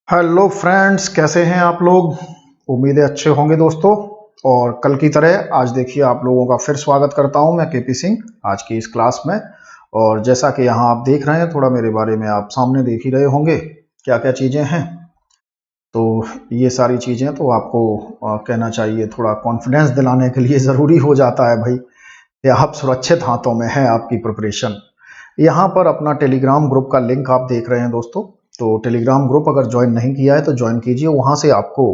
Hello friends, कैसे हैं आप लोग। उम्मीद है अच्छे होंगे दोस्तों। और कल की तरह आज देखिए आप लोगों का फिर स्वागत करता हूं मैं केपी सिंह आज की इस क्लास में। और जैसा कि यहाँ आप देख रहे हैं, थोड़ा मेरे बारे में आप सामने देख ही रहे होंगे क्या क्या चीज़ें हैं। तो ये सारी चीज़ें तो आपको कहना चाहिए, थोड़ा कॉन्फिडेंस दिलाने के लिए ज़रूरी हो जाता है भाई कि आप सुरक्षित हाथों में है आपकी प्रिपरेशन। यहाँ पर अपना टेलीग्राम ग्रुप का लिंक आप देख रहे हैं दोस्तों। तो टेलीग्राम ग्रुप अगर ज्वाइन नहीं किया है तो ज्वाइन कीजिए। वहाँ से आपको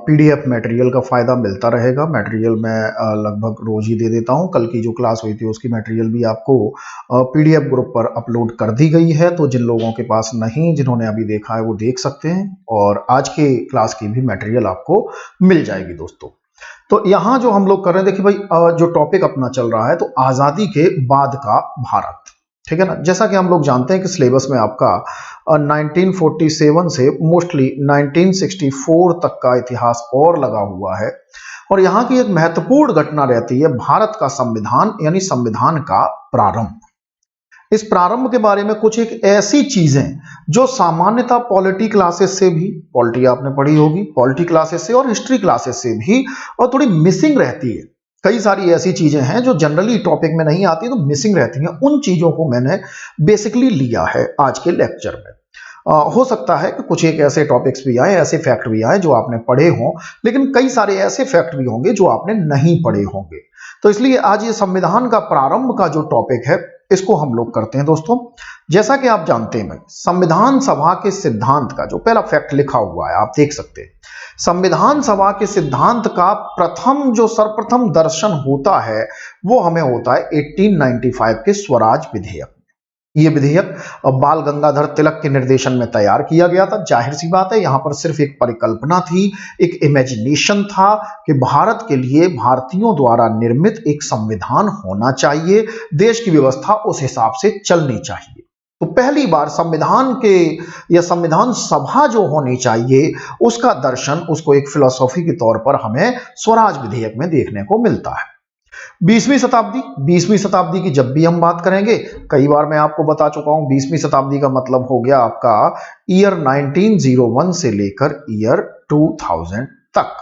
पीडीएफ मटेरियल का फ़ायदा मिलता रहेगा। मटेरियल मैं लगभग रोज़ ही दे देता हूँ। कल की जो क्लास हुई थी उसकी मटेरियल भी आपको पीडीएफ ग्रुप पर अपलोड कर दी गई है। तो जिन लोगों के पास नहीं, जिन्होंने अभी देखा है वो देख सकते हैं। और आज के क्लास की भी मटेरियल आपको मिल जाएगी दोस्तों। तो यहाँ जो हम लोग कर रहे हैं, देखिए भाई, जो टॉपिक अपना चल रहा है तो आज़ादी के बाद का भारत, ठीक है ना। जैसा कि हम लोग जानते हैं कि सिलेबस में आपका 1947 से मोस्टली 1964 तक का इतिहास और लगा हुआ है। और यहाँ की एक महत्वपूर्ण घटना रहती है भारत का संविधान, यानी संविधान का प्रारंभ। इस प्रारंभ के बारे में कुछ एक ऐसी चीजें जो सामान्यतः पॉलिटी क्लासेस से भी, पॉलिटी आपने पढ़ी होगी, पॉलिटी क्लासेस से और हिस्ट्री क्लासेस से भी और थोड़ी मिसिंग रहती है। कई सारी ऐसी चीजें हैं जो जनरली टॉपिक में नहीं आती तो मिसिंग रहती हैं। उन चीजों को मैंने बेसिकली लिया है आज के लेक्चर में। हो सकता है कि कुछ एक ऐसे टॉपिक्स भी आए, ऐसे फैक्ट भी आए जो आपने पढ़े हों, लेकिन कई सारे ऐसे फैक्ट भी होंगे जो आपने नहीं पढ़े होंगे। तो इसलिए आज ये संविधान का प्रारंभ का जो टॉपिक है इसको हम लोग करते हैं दोस्तों। जैसा कि आप जानते हैं, संविधान सभा के सिद्धांत का जो पहला फैक्ट लिखा हुआ है आप देख सकते हैं। संविधान सभा के सिद्धांत का प्रथम जो सर्वप्रथम दर्शन होता है वो हमें होता है 1895 के स्वराज विधेयक। ये विधेयक बाल गंगाधर तिलक के निर्देशन में तैयार किया गया था। जाहिर सी बात है, यहां पर सिर्फ एक परिकल्पना थी, एक इमेजिनेशन था कि भारत के लिए भारतीयों द्वारा निर्मित एक संविधान होना चाहिए, देश की व्यवस्था उस हिसाब से चलनी चाहिए। तो पहली बार संविधान के या संविधान सभा जो होनी चाहिए उसका दर्शन, उसको एक फिलॉसफी के तौर पर हमें स्वराज विधेयक में देखने को मिलता है। 20वीं शताब्दी की जब भी हम बात करेंगे, कई बार मैं आपको बता चुका हूं, 20वीं शताब्दी का मतलब हो गया आपका ईयर 1901 से लेकर ईयर 2000 तक।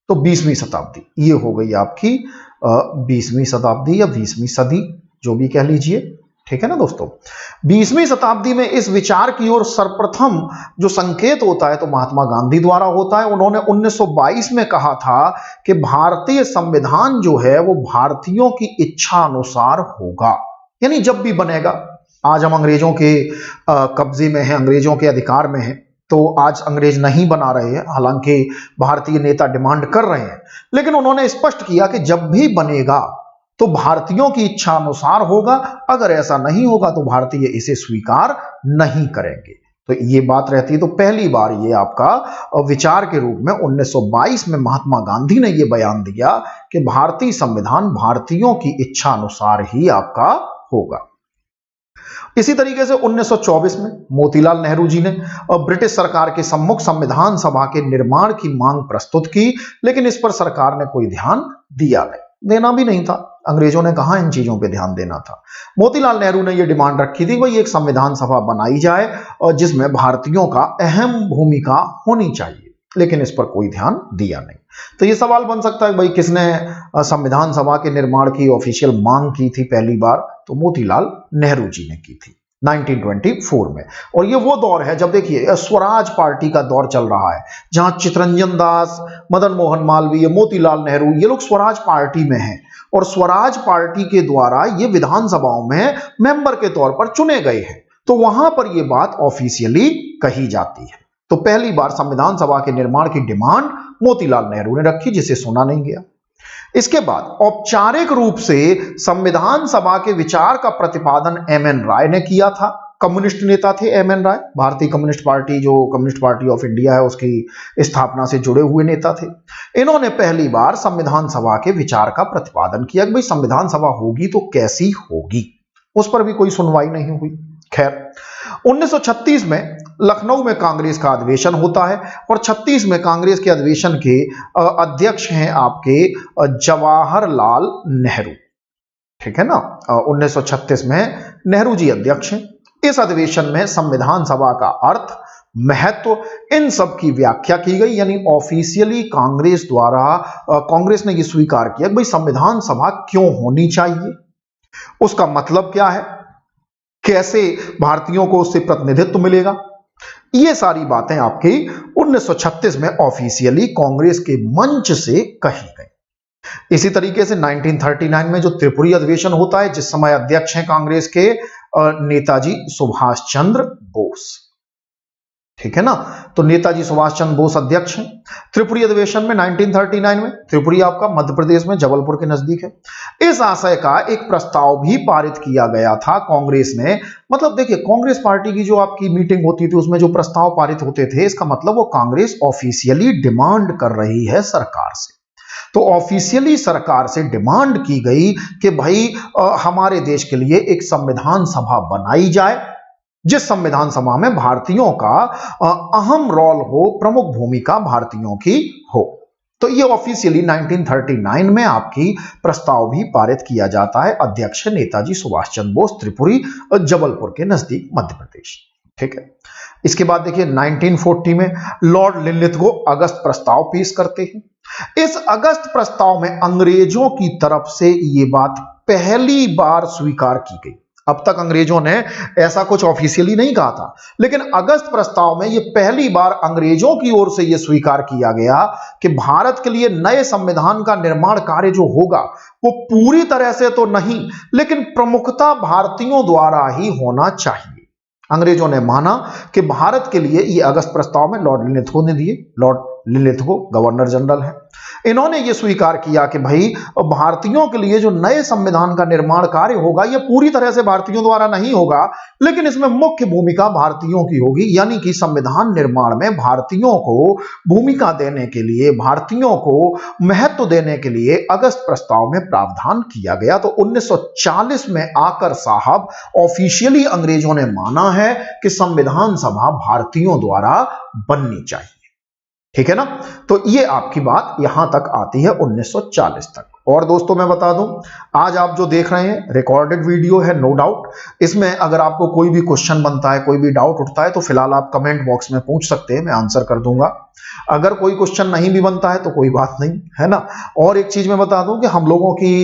तो 20वीं शताब्दी ये हो गई आपकी 20वीं शताब्दी या 20वीं सदी, जो भी कह लीजिए, ठीक है ना दोस्तों। 20वीं शताब्दी में इस विचार की ओर सर्वप्रथम जो संकेत होता है तो महात्मा गांधी द्वारा होता है। उन्होंने 1922 में कहा था कि भारतीय संविधान जो है वो भारतीयों की इच्छा अनुसार होगा, यानी जब भी बनेगा। आज हम अंग्रेजों के कब्जे में हैं, अंग्रेजों के अधिकार में हैं, तो आज अंग्रेज नहीं बना रहे हैं, हालांकि भारतीय नेता डिमांड कर रहे हैं, लेकिन उन्होंने स्पष्ट किया कि जब भी बनेगा तो भारतीयों की इच्छा अनुसार होगा। अगर ऐसा नहीं होगा तो भारतीय इसे स्वीकार नहीं करेंगे। तो ये बात रहती है। तो पहली बार ये आपका विचार के रूप में 1922 में महात्मा गांधी ने ये बयान दिया कि भारतीय संविधान भारतीयों की इच्छा अनुसार ही आपका होगा। इसी तरीके से 1924 में मोतीलाल नेहरू जी ने ब्रिटिश सरकार के सम्मुख संविधान सभा के निर्माण की मांग प्रस्तुत की, लेकिन इस पर सरकार ने कोई ध्यान दिया नहीं, देना भी नहीं था। अंग्रेजों ने कहा इन चीजों पे ध्यान देना था। मोतीलाल नेहरू ने यह डिमांड रखी थी भाई एक संविधान सभा बनाई जाए और जिसमें भारतीयों का अहम भूमिका होनी चाहिए, लेकिन इस पर कोई ध्यान दिया नहीं। तो ये सवाल बन सकता है भाई किसने संविधान सभा के निर्माण की ऑफिशियल मांग की थी पहली बार, तो मोतीलाल नेहरू जी ने की थी 1924 में। और ये वो दौर है जब देखिए स्वराज पार्टी का दौर चल रहा है, जहां चितरंजन दास, मदन मोहन मालवीय, मोतीलाल नेहरू ये लोग स्वराज पार्टी में हैं और स्वराज पार्टी के द्वारा ये विधानसभाओं में मेंबर के तौर पर चुने गए हैं। तो वहां पर ये बात ऑफिशियली कही जाती है। तो पहली बार संविधान सभा के निर्माण की डिमांड मोतीलाल नेहरू ने रखी, जिसे सुना नहीं गया। इसके बाद औपचारिक रूप से संविधान सभा के विचार का प्रतिपादन एमएन राय ने किया था। कम्युनिस्ट नेता थे एमएन राय, भारतीय कम्युनिस्ट पार्टी जो कम्युनिस्ट पार्टी ऑफ इंडिया है उसकी स्थापना से जुड़े हुए नेता थे। इन्होंने पहली बार संविधान सभा के विचार का प्रतिपादन किया कि भाई संविधान सभा होगी तो कैसी होगी। उस पर भी कोई सुनवाई नहीं हुई। खैर 1936 में लखनऊ में कांग्रेस का अधिवेशन होता है और 36 में कांग्रेस के अधिवेशन के अध्यक्ष हैं आपके जवाहरलाल नेहरू, ठीक है ना। 1936 में नेहरू जी अध्यक्ष हैं। इस अधिवेशन में संविधान सभा का अर्थ, महत्व, इन सब की व्याख्या की गई। यानी ऑफिशियली कांग्रेस द्वारा कांग्रेस ने यह स्वीकार किया कि भाई संविधान सभा क्यों होनी चाहिए, उसका मतलब क्या है, कैसे भारतीयों को उससे प्रतिनिधित्व मिलेगा, ये सारी बातें आपकी 1936 में ऑफिशियली कांग्रेस के मंच से कही गई। इसी तरीके से 1939 में जो त्रिपुरी अधिवेशन होता है, जिस समय अध्यक्ष हैं कांग्रेस के नेताजी सुभाष चंद्र बोस, ठीक है ना। तो नेताजी सुभाष चंद्र बोस अध्यक्ष हैं त्रिपुरी अधिवेशन में 1939 में। त्रिपुरी आपका मध्य प्रदेश में जबलपुर के नजदीक है। इस आशय का एक प्रस्ताव भी पारित किया गया था कांग्रेस ने। मतलब देखिए, कांग्रेस पार्टी की जो आपकी मीटिंग होती थी उसमें जो प्रस्ताव पारित होते थे, इसका मतलब वो कांग्रेस ऑफिशियली डिमांड कर रही है सरकार से। तो ऑफिशियली सरकार से डिमांड की गई कि भाई हमारे देश के लिए एक संविधान सभा बनाई जाए, जिस संविधान सभा में भारतीयों का अहम रोल हो, प्रमुख भूमिका भारतीयों की हो। तो ये ऑफिशियली 1939 में आपकी प्रस्ताव भी पारित किया जाता है। अध्यक्ष नेताजी सुभाष चंद्र बोस, त्रिपुरी, जबलपुर के नजदीक मध्य प्रदेश, ठीक है। इसके बाद देखिए 1940 में लॉर्ड लिनलिथगो अगस्त प्रस्ताव पेश करते हैं। इस अगस्त प्रस्ताव में अंग्रेजों की तरफ से यह बात पहली बार स्वीकार की गई। अब तक अंग्रेजों ने ऐसा कुछ ऑफिशियली नहीं कहा था, लेकिन अगस्त प्रस्ताव में यह पहली बार अंग्रेजों की ओर से यह स्वीकार किया गया कि भारत के लिए नए संविधान का निर्माण कार्य जो होगा वो पूरी तरह से तो नहीं, लेकिन प्रमुखता भारतीयों द्वारा ही होना चाहिए। अंग्रेजों ने माना कि भारत के लिए यह अगस्त प्रस्ताव में लॉर्ड लिनलिथगो ने दिए। लॉर्ड लिनलिथगो गवर्नर जनरल है। इन्होंने यह स्वीकार किया कि भाई भारतीयों के लिए जो नए संविधान का निर्माण कार्य होगा यह पूरी तरह से भारतीयों द्वारा नहीं होगा, लेकिन इसमें मुख्य भूमिका भारतीयों की होगी। यानी कि संविधान निर्माण में भारतीयों को भूमिका देने के लिए, भारतीयों को महत्व देने के लिए अगस्त प्रस्ताव में प्रावधान किया गया। तो 1940 में आकर साहब ऑफिशियली अंग्रेजों ने माना है कि संविधान सभा भारतीयों द्वारा बननी चाहिए, ठीक है ना। तो ये आपकी बात यहां तक आती है 1940 तक। और दोस्तों मैं बता दूं, आज आप जो देख रहे हैं रिकॉर्डेड वीडियो है, नो डाउट। इसमें अगर आपको कोई भी क्वेश्चन बनता है, कोई भी डाउट उठता है, तो फिलहाल आप कमेंट बॉक्स में पूछ सकते हैं, मैं आंसर कर दूंगा। अगर कोई क्वेश्चन नहीं भी बनता है तो कोई बात नहीं, है ना। और एक चीज मैं बता दूं कि हम लोगों की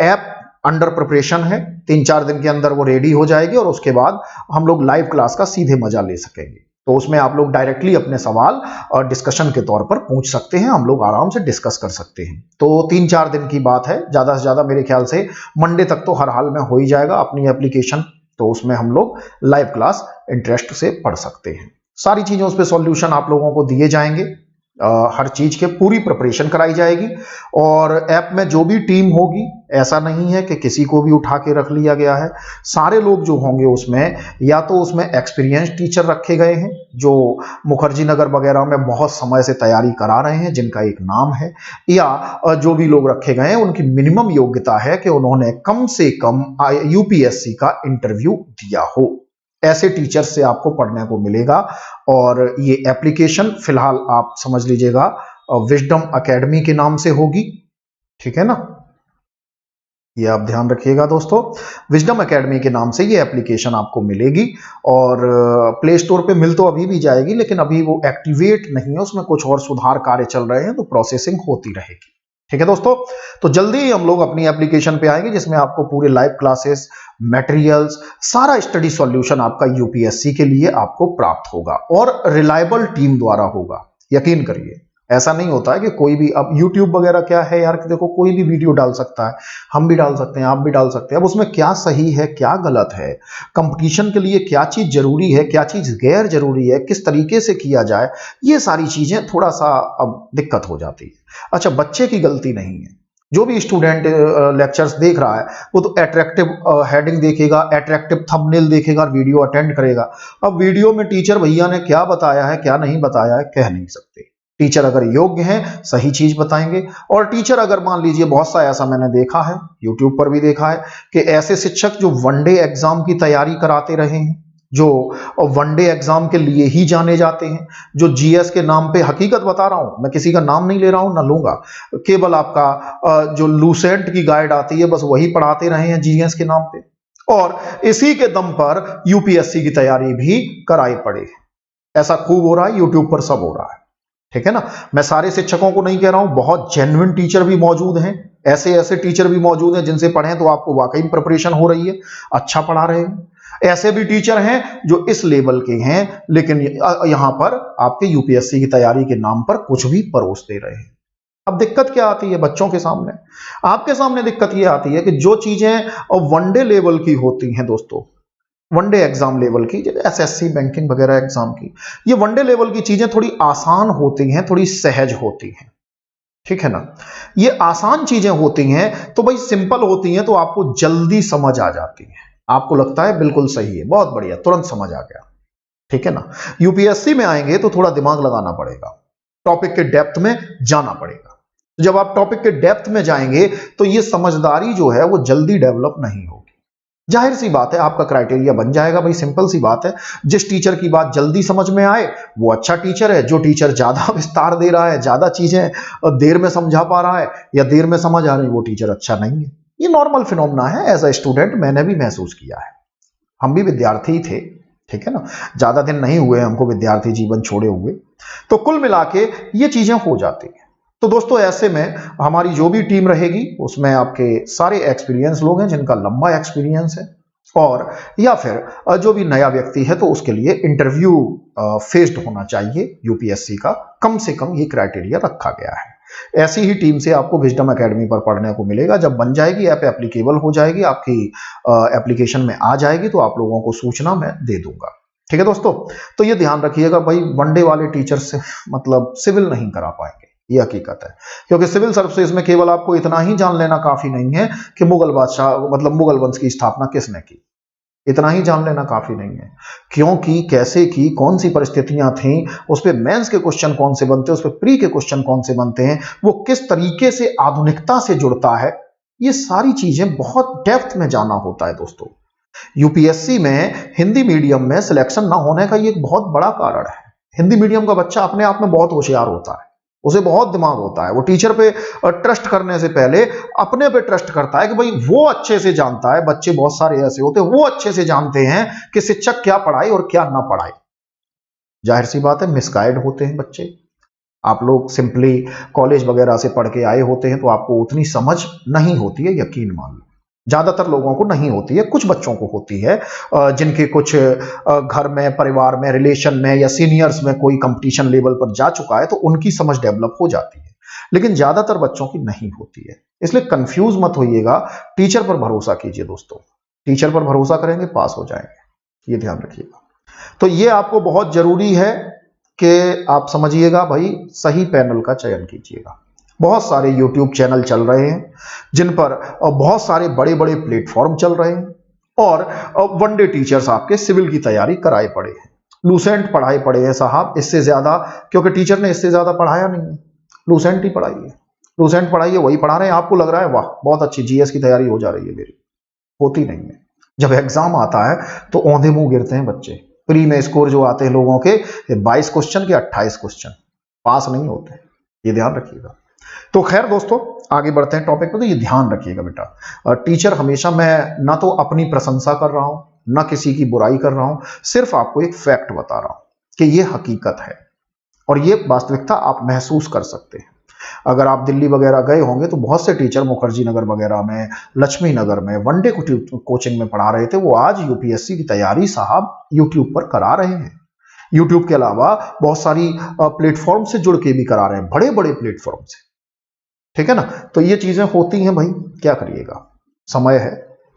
ऐप अंडर प्रिपरेशन है, 3-4 दिन के अंदर वो रेडी हो जाएगी और उसके बाद हम लोग लाइव क्लास का सीधे मजा ले सकेंगे। तो उसमें आप लोग डायरेक्टली अपने सवाल और डिस्कशन के तौर पर पूछ सकते हैं, हम लोग आराम से डिस्कस कर सकते हैं। तो 3-4 दिन की बात है, ज्यादा से ज्यादा मेरे ख्याल से मंडे तक तो हर हाल में हो ही जाएगा अपनी एप्लीकेशन। तो उसमें हम लोग लाइव क्लास इंटरेस्ट से पढ़ सकते हैं। सारी चीजों उस पर सॉल्यूशन आप लोगों को दिए जाएंगे, हर चीज के पूरी प्रिपरेशन कराई जाएगी। और ऐप में जो भी टीम होगी, ऐसा नहीं है कि किसी को भी उठा के रख लिया गया है। सारे लोग जो होंगे उसमें, या तो उसमें एक्सपीरियंस टीचर रखे गए हैं जो मुखर्जी नगर वगैरह में बहुत समय से तैयारी करा रहे हैं, जिनका एक नाम है, या जो भी लोग रखे गए हैं उनकी मिनिमम योग्यता है कि उन्होंने कम से कम यूपीएससी का इंटरव्यू दिया हो। ऐसे टीचर से आपको पढ़ने को मिलेगा। और ये एप्लीकेशन फिलहाल आप समझ लीजिएगा विजडम एकेडमी के नाम से होगी, ठीक है ना। ये आप ध्यान रखिएगा दोस्तों, विजडम एकेडमी के नाम से ये एप्लीकेशन आपको मिलेगी। और प्ले स्टोर पे मिल तो अभी भी जाएगी, लेकिन अभी वो एक्टिवेट नहीं है, उसमें कुछ और सुधार कार्य चल रहे हैं, तो प्रोसेसिंग होती रहेगी, ठीक है दोस्तों। तो जल्दी ही हम लोग अपनी एप्लीकेशन पे आएंगे, जिसमें आपको पूरे लाइव क्लासेस, मटेरियल्स, सारा स्टडी सॉल्यूशन आपका यूपीएससी के लिए आपको प्राप्त होगा और रिलायबल टीम द्वारा होगा। यकीन करिए, ऐसा नहीं होता है कि कोई भी, अब YouTube वगैरह क्या है यार, कि देखो कोई भी वीडियो डाल सकता है, हम भी डाल सकते हैं, आप भी डाल सकते हैं। अब उसमें क्या सही है, क्या गलत है, कंपटीशन के लिए क्या चीज जरूरी है, क्या चीज गैर जरूरी है, किस तरीके से किया जाए, ये सारी चीजें थोड़ा सा अब दिक्कत हो जाती है। अच्छा, बच्चे की गलती नहीं है। जो भी स्टूडेंट लेक्चर्स देख रहा है वो तो अट्रैक्टिव हेडिंग देखेगा, अट्रैक्टिव थंबनेल देखेगा, वीडियो अटेंड करेगा। अब वीडियो में टीचर भैया ने क्या बताया है, क्या नहीं बताया है, कह नहीं सकते। टीचर अगर योग्य हैं, सही चीज बताएंगे। और टीचर अगर मान लीजिए, बहुत सा ऐसा मैंने देखा है, यूट्यूब पर भी देखा है, कि ऐसे शिक्षक जो वनडे एग्जाम की तैयारी कराते रहे हैं, जो वनडे एग्जाम के लिए ही जाने जाते हैं, जो जीएस के नाम पे, हकीकत बता रहा हूं, मैं किसी का नाम नहीं ले रहा हूं, ना लूंगा, केवल आपका जो लूसेंट की गाइड आती है बस वही पढ़ाते रहे हैं जीएस के नाम पे, और इसी के दम पर यूपीएससी की तैयारी भी कराई पड़े। ऐसा खूब हो रहा है, यूट्यूब पर सब हो रहा है, ठीक है ना। मैं सारे शिक्षकों को नहीं कह रहा हूं, बहुत जेन्युइन टीचर भी मौजूद हैं, ऐसे ऐसे टीचर भी मौजूद हैं जिनसे पढ़ें तो आपको वाकई प्रिपरेशन हो रही है, अच्छा पढ़ा रहे हैं। ऐसे भी टीचर हैं जो इस लेवल के हैं लेकिन यहां पर आपके यूपीएससी की तैयारी के नाम पर कुछ भी परोस दे रहे हैं। अब दिक्कत क्या आती है बच्चों के सामने, आपके सामने दिक्कत यह आती है कि जो चीजें वनडे लेवल की होती हैं दोस्तों, वनडे एग्जाम लेवल की, जैसे एसएससी बैंकिंग वगैरह एग्जाम की, ये वनडे लेवल की चीजें थोड़ी आसान होती हैं, थोड़ी सहज होती हैं, ठीक है ना। ये आसान चीजें होती हैं तो भाई सिंपल होती हैं तो आपको जल्दी समझ आ जाती है, आपको लगता है बिल्कुल सही है, बहुत बढ़िया, तुरंत समझ आ गया, ठीक है ना। यूपीएससी में आएंगे तो थोड़ा दिमाग लगाना पड़ेगा, टॉपिक के डेप्थ में जाना पड़ेगा। जब आप टॉपिक के डेप्थ में जाएंगे तो ये समझदारी जो है वो जल्दी डेवलप नहीं होगी। जाहिर सी बात है आपका क्राइटेरिया बन जाएगा भाई, सिंपल सी बात है, जिस टीचर की बात जल्दी समझ में आए वो अच्छा टीचर है, जो टीचर ज्यादा विस्तार दे रहा है, ज्यादा चीजें देर में समझा पा रहा है या देर में समझ आ रही है, वो टीचर अच्छा नहीं है। ये नॉर्मल फिनोमेना है, एज अ स्टूडेंट मैंने भी महसूस किया है, हम भी विद्यार्थी थे, ठीक है ना, ज्यादा दिन नहीं हुए हमको विद्यार्थी जीवन छोड़े हुए, तो कुल मिला के ये चीजें हो जाती हैं। तो दोस्तों ऐसे में हमारी जो भी टीम रहेगी उसमें आपके सारे एक्सपीरियंस लोग हैं जिनका लंबा एक्सपीरियंस है, और या फिर जो भी नया व्यक्ति है तो उसके लिए इंटरव्यू फेस्ड होना चाहिए यूपीएससी का, कम से कम ये क्राइटेरिया रखा गया है। ऐसी ही टीम से आपको विजडम एकेडमी पर पढ़ने को मिलेगा। जब बन जाएगी ऐप, एप्लीकेबल हो जाएगी, आपकी एप्लीकेशन में आ जाएगी तो आप लोगों को सूचना मैं दे दूंगा, ठीक है दोस्तों। तो ये ध्यान रखिएगा भाई, वनडे वाले टीचर से मतलब सिविल नहीं करा पाएंगे, ये हकीकत है, क्योंकि सिविल सर्विसेज में केवल आपको इतना ही जान लेना काफी नहीं है कि मुगल बादशाह मतलब मुगल वंश की स्थापना किसने की, इतना ही जान लेना काफी नहीं है, क्यों की, कैसे की, कौन सी परिस्थितियां थी, उस पे मेंस के क्वेश्चन कौन से बनते हैं, उस पे प्री के क्वेश्चन कौन से बनते हैं, वो किस तरीके से आधुनिकता से जुड़ता है, ये सारी चीजें बहुत डेप्थ में जाना होता है दोस्तों। यूपीएससी में हिंदी मीडियम में सिलेक्शन ना होने का ये एक बहुत बड़ा कारण है। हिंदी मीडियम का बच्चा अपने आप में बहुत होशियार होता है, उसे बहुत दिमाग होता है, वो टीचर पे ट्रस्ट करने से पहले अपने पे ट्रस्ट करता है कि भाई वो अच्छे से जानता है, बच्चे बहुत सारे ऐसे होते हैं वो अच्छे से जानते हैं कि शिक्षक क्या पढ़ाए और क्या ना पढ़ाए। जाहिर सी बात है मिसगाइड होते हैं बच्चे, आप लोग सिंपली कॉलेज वगैरह से पढ़ के आए होते हैं तो आपको उतनी समझ नहीं होती है, यकीन मान लो ज्यादातर लोगों को नहीं होती है, कुछ बच्चों को होती है, जिनके कुछ घर में, परिवार में, रिलेशन में या सीनियर्स में कोई कंपटीशन लेवल पर जा चुका है तो उनकी समझ डेवलप हो जाती है, लेकिन ज्यादातर बच्चों की नहीं होती है। इसलिए कंफ्यूज मत होइएगा, टीचर पर भरोसा कीजिए दोस्तों, टीचर पर भरोसा करेंगे पास हो जाएंगे, ये ध्यान रखिएगा। तो ये आपको बहुत जरूरी है कि आप समझिएगा भाई, सही पैनल का चयन कीजिएगा। बहुत सारे YouTube चैनल चल रहे हैं जिन पर बहुत सारे बड़े बड़े प्लेटफॉर्म चल रहे हैं, और वनडे टीचर्स आपके सिविल की तैयारी कराए पड़े हैं, लूसेंट पढ़ाए पड़े हैं साहब, इससे ज्यादा, क्योंकि टीचर ने इससे ज्यादा पढ़ाया नहीं है, लूसेंट ही पढ़ाई है, लूसेंट पढ़ाई है, वही पढ़ा रहे हैं, आपको लग रहा है वाह बहुत अच्छी जीएस की तैयारी हो जा रही है मेरी, होती नहीं है। जब एग्जाम आता है तो औंधे मुंह गिरते हैं बच्चे, प्री में स्कोर जो आते हैं लोगों के 22 क्वेश्चन के 28 क्वेश्चन, पास नहीं होते, ये ध्यान रखिएगा। तो खैर दोस्तों आगे बढ़ते हैं टॉपिक पे, तो ये ध्यान रखिएगा बेटा, टीचर हमेशा, मैं ना तो अपनी प्रशंसा कर रहा हूं ना किसी की बुराई कर रहा हूं, सिर्फ आपको एक फैक्ट बता रहा हूं कि ये हकीकत है और ये वास्तविकता आप महसूस कर सकते हैं। अगर आप दिल्ली वगैरह गए होंगे तो बहुत से टीचर मुखर्जी नगर वगैरह में, लक्ष्मी नगर में वनडे कोचिंग में पढ़ा रहे थे, वो आज यूपीएससी की तैयारी साहब यूट्यूब पर करा रहे हैं। यूट्यूब के अलावा बहुत सारी प्लेटफॉर्म से जुड़ के भी करा रहे हैं, बड़े बड़े प्लेटफॉर्म से, ठीक है ना। तो ये चीजें होती हैं भाई, क्या करिएगा, समय है,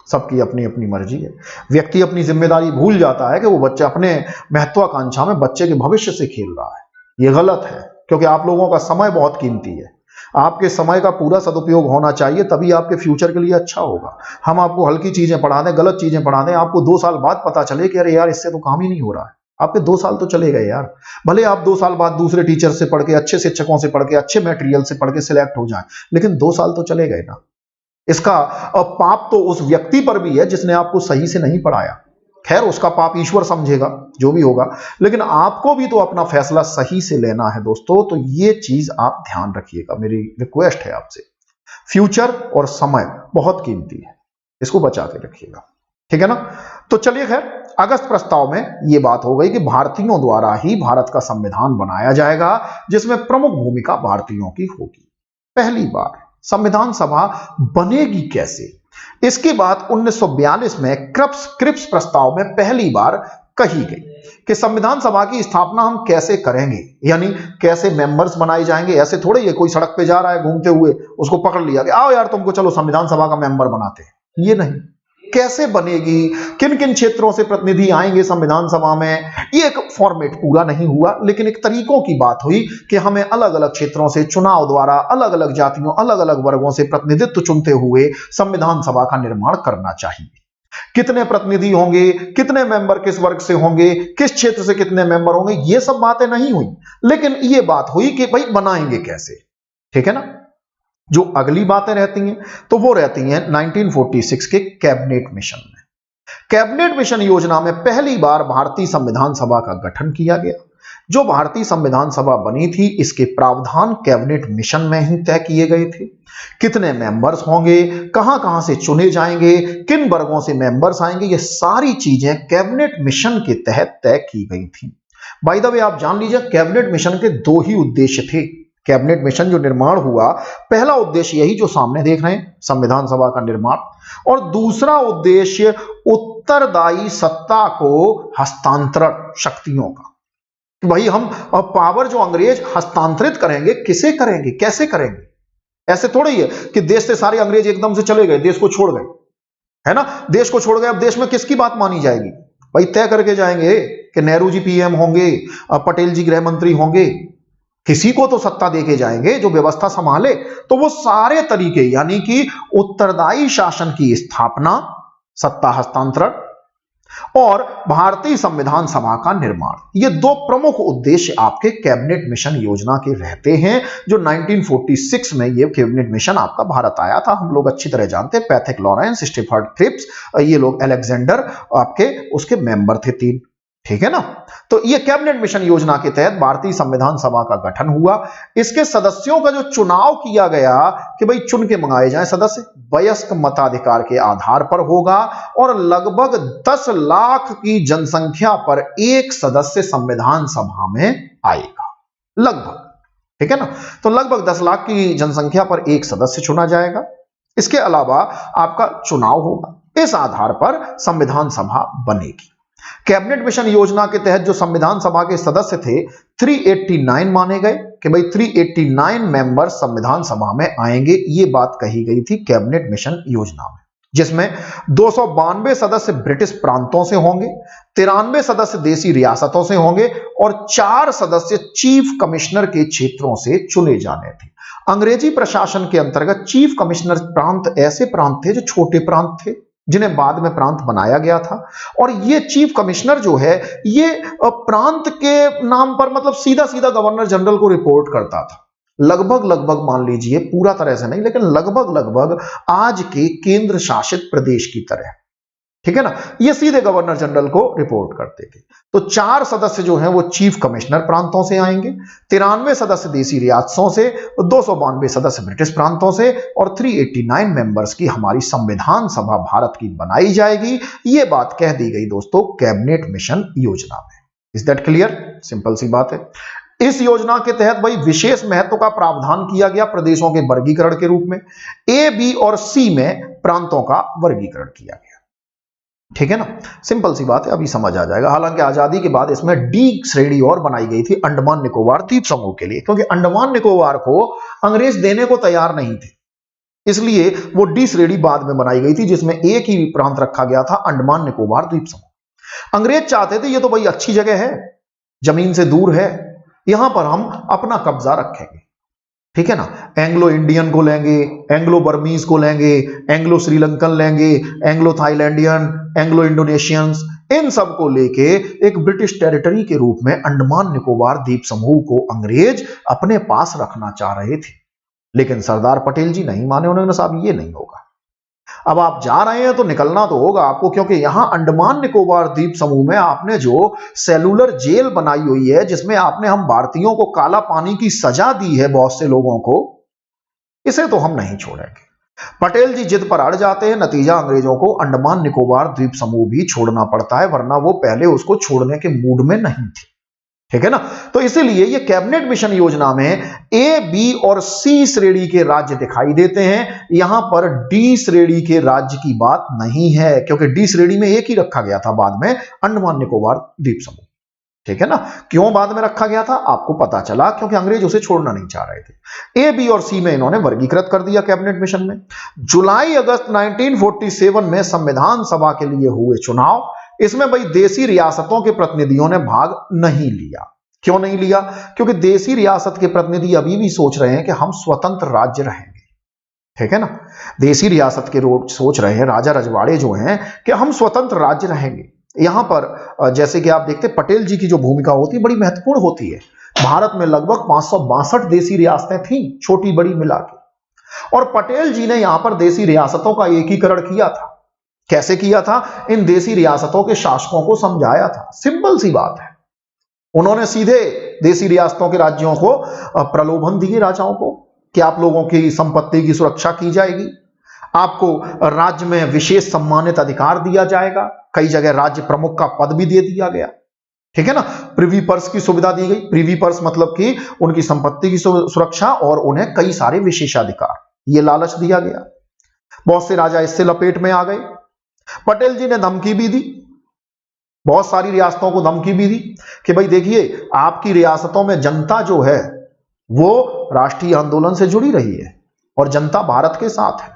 सबकी अपनी अपनी मर्जी है। व्यक्ति अपनी जिम्मेदारी भूल जाता है कि वो बच्चा अपने महत्वाकांक्षा में बच्चे के भविष्य से खेल रहा है, ये गलत है, क्योंकि आप लोगों का समय बहुत कीमती है, आपके समय का पूरा सदुपयोग होना चाहिए, तभी आपके फ्यूचर के लिए अच्छा होगा। हम आपको हल्की चीजें पढ़ा दें, गलत चीजें पढ़ा दें, आपको 2 साल बाद पता चले कि अरे यार इससे तो काम ही नहीं हो रहा है, आपके 2 साल तो चले गए यार। भले आप 2 साल बाद दूसरे टीचर से पढ़ के, अच्छे शिक्षकों से पढ़ के, अच्छे मटेरियल से पढ़ के सिलेक्ट हो जाएं, लेकिन 2 साल तो चले गए ना। इसका पाप तो उस व्यक्ति पर भी है जिसने आपको सही से नहीं पढ़ाया, खैर उसका पाप ईश्वर समझेगा जो भी होगा, लेकिन आपको भी तो अपना फैसला सही से लेना है दोस्तों। तो ये चीज आप ध्यान रखिएगा, मेरी रिक्वेस्ट है आपसे। फ्यूचर और समय बहुत कीमती है, इसको बचा के रखिएगा। ठीक है ना। तो चलिए खैर, अगस्त प्रस्ताव में यह बात हो गई कि भारतीयों द्वारा ही भारत का संविधान बनाया जाएगा, जिसमें प्रमुख भूमिका भारतीयों की होगी। पहली बार संविधान सभा बनेगी कैसे, इसकी बात 1942 में क्रिप्स प्रस्ताव में पहली बार कही गई कि संविधान सभा की स्थापना हम कैसे करेंगे, यानी कैसे मेंबर्स बनाए जाएंगे। ऐसे थोड़े ही कोई सड़क पे जा रहा है घूमते हुए, उसको पकड़ लिया कि आओ यार तुमको चलो संविधान सभा का मेंबर बनाते हैं, ये नहीं। कैसे बनेगी, किन किन क्षेत्रों से प्रतिनिधि आएंगे संविधान सभा में, ये एक फॉर्मेट पूरा नहीं हुआ, लेकिन एक तरीकों की बात हुई कि हमें अलग अलग क्षेत्रों से चुनाव द्वारा अलग अलग जातियों, अलग अलग वर्गों से प्रतिनिधित्व चुनते हुए संविधान सभा का निर्माण करना चाहिए। कितने प्रतिनिधि होंगे, कितने मेंबर किस वर्ग से होंगे, किस क्षेत्र से कितने मेंबर होंगे, ये सब बातें नहीं हुई, लेकिन ये बात हुई कि भाई बनाएंगे कैसे। ठीक है ना। जो अगली बातें रहती हैं तो वो रहती हैं 1946 के कैबिनेट मिशन में। कैबिनेट मिशन योजना में पहली बार भारतीय संविधान सभा का गठन किया गया। जो भारतीय संविधान सभा बनी थी, इसके प्रावधान कैबिनेट मिशन में ही तय किए गए थे। कितने मेंबर्स होंगे, कहां कहां से चुने जाएंगे, किन वर्गों से मेंबर्स आएंगे, ये सारी चीजें कैबिनेट मिशन के तहत तय की गई थी। बाय द वे आप जान लीजिए, कैबिनेट मिशन के दो ही उद्देश्य थे। कैबिनेट मिशन जो निर्माण हुआ, पहला उद्देश्य यही जो सामने देख रहे हैं, संविधान सभा का निर्माण, और दूसरा उद्देश्य उत्तरदायी सत्ता को हस्तांतरण शक्तियों का। भाई हम पावर जो अंग्रेज हस्तांतरित करेंगे, किसे करेंगे, कैसे करेंगे। ऐसे थोड़ा ही है कि देश से सारे अंग्रेज एकदम से चले गए, देश को छोड़ गए, है ना। देश को छोड़ गए, अब देश में किसकी बात मानी जाएगी। भाई तय करके जाएंगे कि नेहरू जी पीएम होंगे, पटेल जी गृह मंत्री होंगे, किसी को तो सत्ता देके जाएंगे जो व्यवस्था संभाले। तो वो सारे तरीके, यानी कि उत्तरदायी शासन की स्थापना, सत्ता हस्तांतरण और भारतीय संविधान सभा का निर्माण, ये दो प्रमुख उद्देश्य आपके कैबिनेट मिशन योजना के रहते हैं, जो 1946 में ये कैबिनेट मिशन आपका भारत आया था। हम लोग अच्छी तरह जानते हैं, पैथिक लॉरेंस, स्टीफर्ड क्रिप्स, ये लोग अलेक्जेंडर आपके उसके मेंबर थे 3। ठीक है ना। तो ये कैबिनेट मिशन योजना के तहत भारतीय संविधान सभा का गठन हुआ। इसके सदस्यों का जो चुनाव किया गया कि भाई चुन के मंगाए जाएं सदस्य, वयस्क मताधिकार के आधार पर होगा और लगभग 10 लाख की जनसंख्या पर एक सदस्य संविधान सभा में आएगा, लगभग। ठीक है ना। तो लगभग 10 लाख की जनसंख्या पर एक सदस्य चुना जाएगा। इसके अलावा आपका चुनाव होगा, इस आधार पर संविधान सभा बनेगी। कैबिनेट मिशन योजना के तहत जो संविधान सभा के सदस्य थे 389 माने गए कि भाई 389 मेंबर संविधान सभा में आएंगे, ये बात कही गई थी कैबिनेट मिशन योजना में, जिसमें 292 सदस्य ब्रिटिश प्रांतों से होंगे, 93 सदस्य देसी रियासतों से होंगे और 4 सदस्य चीफ कमिश्नर के क्षेत्रों से चुने जाने थे। अंग्रेजी प्रशासन के अंतर्गत चीफ कमिश्नर प्रांत ऐसे प्रांत थे जो छोटे प्रांत थे, जिन्हें बाद में प्रांत बनाया गया था। और ये चीफ कमिश्नर जो है, ये प्रांत के नाम पर मतलब सीधा सीधा गवर्नर जनरल को रिपोर्ट करता था। लगभग मान लीजिए, पूरा तरह से नहीं लेकिन लगभग आज के केंद्र शासित प्रदेश की तरह। ठीक है ना। ये सीधे गवर्नर जनरल को रिपोर्ट करते थे। तो 4 सदस्य जो हैं वो चीफ कमिश्नर प्रांतों से आएंगे, 93 सदस्य देसी रियासतों से, 292 सदस्य ब्रिटिश प्रांतों से और 389 मेंबर्स की हमारी संविधान सभा भारत की बनाई जाएगी। ये बात कह दी गई दोस्तों कैबिनेट मिशन योजना में। Is that clear? सिंपल सी बात है। इस योजना के तहत भाई विशेष महत्व का प्रावधान किया गया प्रदेशों के वर्गीकरण के रूप में। ए, बी और सी में प्रांतों का वर्गीकरण किया गया। ठीक है ना। सिंपल सी बात है, अभी समझ आ जाएगा। हालांकि आजादी के बाद इसमें डी श्रेणी और बनाई गई थी अंडमान निकोबार द्वीप समूह के लिए, क्योंकि अंडमान निकोबार को अंग्रेज देने को तैयार नहीं थे, इसलिए वो डी श्रेणी बाद में बनाई गई थी, जिसमें एक ही प्रांत रखा गया था, अंडमान निकोबार द्वीप समूह। अंग्रेज चाहते थे ये तो भाई अच्छी जगह है, जमीन से दूर है, यहां पर हम अपना कब्जा रखेंगे। ठीक है ना। एंग्लो इंडियन को लेंगे, एंग्लो बर्मीज को लेंगे, एंग्लो श्रीलंकन लेंगे, एंग्लो थाईलैंडियन, एंग्लो इंडोनेशियंस, इन सब को लेके एक ब्रिटिश टेरिटरी के रूप में अंडमान निकोबार द्वीप समूह को अंग्रेज अपने पास रखना चाह रहे थे। लेकिन सरदार पटेल जी नहीं माने, उन्होंने साहब ये नहीं होगा। अब आप जा रहे हैं तो निकलना तो होगा आपको, क्योंकि यहां अंडमान निकोबार द्वीप समूह में आपने जो सेलुलर जेल बनाई हुई है, जिसमें आपने हम भारतीयों को काला पानी की सजा दी है बहुत से लोगों को, इसे तो हम नहीं छोड़ेंगे। पटेल जी जिद पर अड़ जाते हैं, नतीजा अंग्रेजों को अंडमान निकोबार द्वीप समूह भी छोड़ना पड़ता है, वरना वो पहले उसको छोड़ने के मूड में नहीं थे। ठीक है ना। तो इसीलिए ये कैबिनेट मिशन योजना में ए, बी और सी श्रेणी के राज्य दिखाई देते हैं। यहां पर डी श्रेणी के राज्य की बात नहीं है, क्योंकि डी श्रेणी में एक ही रखा गया था बाद में, अंडमान निकोबार द्वीप समूह। ठीक है ना। क्यों बाद में रखा गया था आपको पता चला, क्योंकि अंग्रेज उसे छोड़ना नहीं चाह रहे थे। ए, बी और सी में इन्होंने वर्गीकृत कर दिया कैबिनेट मिशन में। जुलाई अगस्त 1947 में संविधान सभा के लिए हुए चुनाव, इसमें भाई देसी रियासतों के प्रतिनिधियों ने भाग नहीं लिया। क्यों नहीं लिया? क्योंकि देसी रियासत के प्रतिनिधि अभी भी सोच रहे हैं कि हम स्वतंत्र राज्य रहेंगे। ठीक है ना। देसी रियासत के लोग सोच रहे हैं, राजा रजवाड़े जो हैं, कि हम स्वतंत्र राज्य रहेंगे। यहां पर जैसे कि आप देखते पटेल जी की जो भूमिका होती है बड़ी महत्वपूर्ण होती है। भारत में लगभग 562 देसी रियासतें थीं, छोटी बड़ी मिला के, और पटेल जी ने यहां पर देसी रियासतों का एकीकरण किया था। कैसे किया था? इन देसी रियासतों के शासकों को समझाया था। सिंपल सी बात है, उन्होंने सीधे देसी रियासतों के राज्यों को प्रलोभन दिए, राजाओं को, कि आप लोगों की संपत्ति की सुरक्षा की जाएगी, आपको राज्य में विशेष सम्मानित अधिकार दिया जाएगा, कई जगह राज्य प्रमुख का पद भी दे दिया गया। ठीक है ना। प्रिवी पर्स की सुविधा दी गई। प्रिवी पर्स मतलब कि उनकी संपत्ति की सुरक्षा और उन्हें कई सारे विशेषाधिकार, ये लालच दिया गया। बहुत से राजा इससे लपेट में आ गए। पटेल जी ने धमकी भी दी, बहुत सारी रियासतों को धमकी भी दी कि भाई देखिए, आपकी रियासतों में जनता जो है वो राष्ट्रीय आंदोलन से जुड़ी रही है और जनता भारत के साथ है,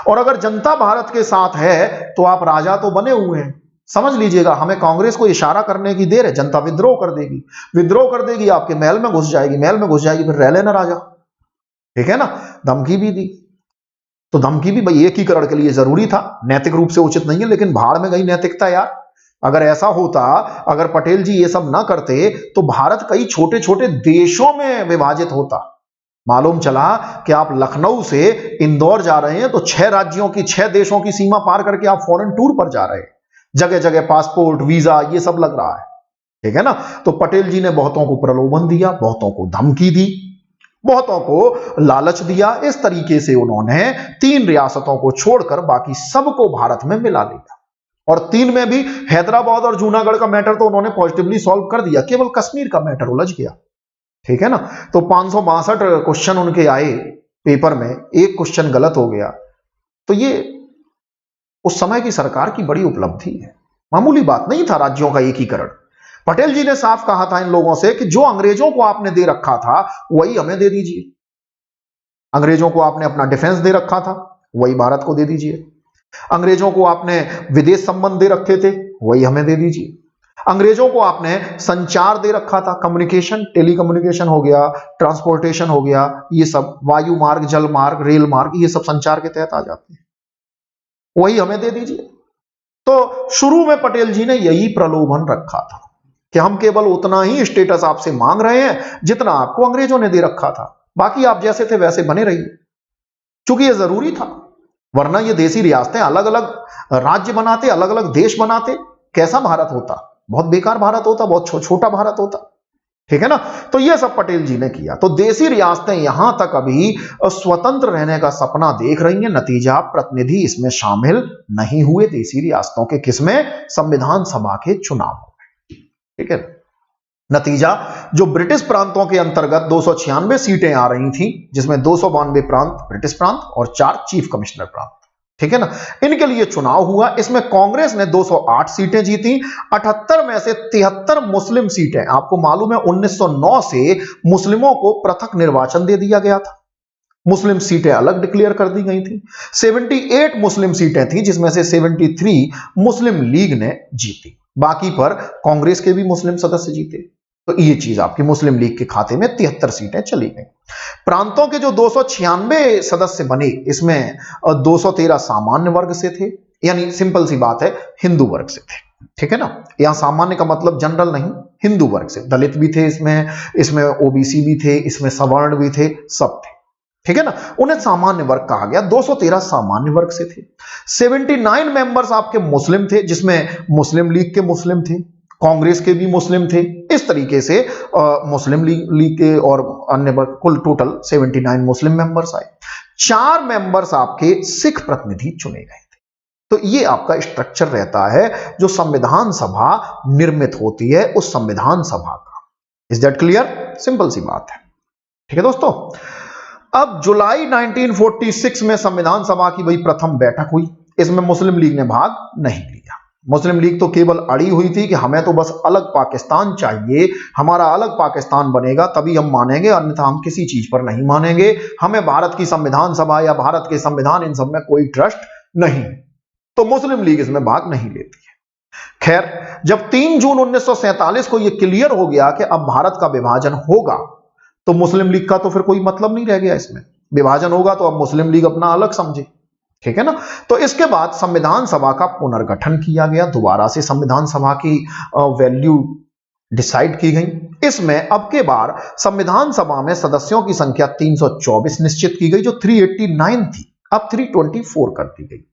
और अगर जनता भारत के साथ है तो आप राजा तो बने हुए हैं, समझ लीजिएगा, हमें कांग्रेस को इशारा करने की देर है, जनता विद्रोह कर देगी, विद्रोह कर देगी, आपके महल में घुस जाएगी, महल में घुस जाएगी, फिर रह लेना राजा। ठीक है ना। धमकी भी दी। तो धमकी भी भाई एकीकरण के लिए जरूरी था, नैतिक रूप से उचित नहीं है, लेकिन भाड़ में गई नैतिकता यार। अगर ऐसा होता, अगर पटेल जी ये सब ना करते तो भारत कई छोटे छोटे देशों में विभाजित होता। मालूम चला कि आप लखनऊ से इंदौर जा रहे हैं तो 6 राज्यों की, 6 देशों की सीमा पार करके आप फॉरेन टूर पर जा रहे हैं, जगह जगह पासपोर्ट, वीजा, ये सब लग रहा है। ठीक है ना। तो पटेल जी ने बहुतों को प्रलोभन दिया, बहुतों को धमकी दी, बहुतों को लालच दिया। इस तरीके से उन्होंने 3 रियासतों को छोड़कर बाकी सबको भारत में मिला लिया, और 3 में भी हैदराबाद और जूनागढ़ का मैटर तो उन्होंने पॉजिटिवली सॉल्व कर दिया, केवल कश्मीर का मैटर उलझ गया। ठीक है ना। तो 562 क्वेश्चन उनके आए पेपर में, एक क्वेश्चन गलत हो गया, तो ये उस समय की सरकार की बड़ी उपलब्धि है, मामूली बात नहीं था राज्यों का एकीकरण। पटेल जी ने साफ कहा था इन लोगों से कि जो अंग्रेजों को आपने दे रखा था वही हमें दे दीजिए, अंग्रेजों को आपने अपना डिफेंस दे रखा था वही भारत को दे दीजिए, अंग्रेजों को आपने विदेश संबंध दे रखे थे वही हमें दे दीजिए, अंग्रेजों को आपने संचार दे रखा था, कम्युनिकेशन, टेलीकम्युनिकेशन हो गया, ट्रांसपोर्टेशन हो गया, ये सब वायु मार्ग, जल मार्ग, रेल मार्ग, ये सब संचार के तहत आ जाते हैं, वही हमें दे दीजिए। तो शुरू में पटेल जी ने यही प्रलोभन रखा था कि हम केवल उतना ही स्टेटस आपसे मांग रहे हैं जितना आपको अंग्रेजों ने दे रखा था, बाकी आप जैसे थे वैसे बने रहिए, क्योंकि यह जरूरी था, वरना ये देसी रियासतें अलग अलग राज्य बनाते, अलग अलग देश बनाते, कैसा भारत होता, बहुत बेकार भारत होता, बहुत छोटा भारत होता। ठीक है ना। तो ये सब पटेल जी ने किया। तो देसी रियासतें यहां तक अभी स्वतंत्र रहने का सपना देख रही हैं, नतीजा प्रतिनिधि इसमें शामिल नहीं हुए देसी रियासतों के, किसमें? संविधान सभा के चुनाव में। ठीक है। नतीजा, जो ब्रिटिश प्रांतों के अंतर्गत 296 सीटें आ रही थी, जिसमें 292 प्रांत ब्रिटिश प्रांत और 4 चीफ कमिश्नर प्रांत, ठीक है ना, इनके लिए चुनाव हुआ। इसमें कांग्रेस ने 208 सीटें जीती, 78 में से 73 मुस्लिम सीटें। आपको मालूम है 1909 से मुस्लिमों को पृथक निर्वाचन दे दिया गया था, मुस्लिम सीटें अलग डिक्लेयर कर दी गई थी। 78 मुस्लिम सीटें थी, जिसमें से 73 मुस्लिम लीग ने जीती, बाकी पर कांग्रेस के भी मुस्लिम सदस्य जीते। तो ये चीज आपकी मुस्लिम लीग के खाते में 73 सीटें चली गई। प्रांतों के जो 296 सदस्य बने, इसमें 213 सामान्य वर्ग से थे, यानी सिंपल सी बात है हिंदू वर्ग से थे। ठीक है ना। यहां सामान्य का मतलब जनरल नहीं, हिंदू वर्ग से, दलित भी थे इसमें ओबीसी भी थे, इसमें सवर्ण भी थे, सब थे। ठीक है ना। उन्हें सामान्य वर्ग कहा गया। 213 सामान्य वर्ग से थे। 79 मेंबर्स आपके मुस्लिम थे, जिसमें मुस्लिम लीग के मुस्लिम थे, कांग्रेस के भी मुस्लिम थे। इस तरीके से मुस्लिम लीग के और अन्य वर्ग, कुल टोटल 79 मुस्लिम मेंबर्स आए। 4 मेंबर्स आपके सिख प्रतिनिधि चुने गए थे। तो ये आपका स्ट्रक्चर रहता है जो संविधान सभा निर्मित होती है, उस संविधान सभा का। Is that clear? सिंपल सी बात है। ठीक है दोस्तों। अब जुलाई 1946 में संविधान सभा की वही प्रथम बैठक हुई। इसमें मुस्लिम लीग ने भाग नहीं लिया। मुस्लिम लीग तो केवल अड़ी हुई थी कि हमें तो बस अलग पाकिस्तान चाहिए, हमारा अलग पाकिस्तान बनेगा तभी हम मानेंगे, अन्यथा हम किसी चीज पर नहीं मानेंगे, हमें भारत की संविधान सभा या भारत के संविधान इन सब में कोई ट्रस्ट नहीं। तो मुस्लिम लीग इसमें भाग नहीं लेती है। खैर, जब 3 जून 1947 को यह क्लियर हो गया कि अब भारत का विभाजन होगा, तो मुस्लिम लीग का तो फिर कोई मतलब नहीं रह गया। इसमें विभाजन होगा तो अब मुस्लिम लीग अपना अलग समझे। ठीक है ना। तो इसके बाद संविधान सभा का पुनर्गठन किया गया, दोबारा से संविधान सभा की वैल्यू डिसाइड की गई। इसमें अब के बार संविधान सभा में सदस्यों की संख्या 324 निश्चित की गई, जो 389 थी अब 324 कर दी गई।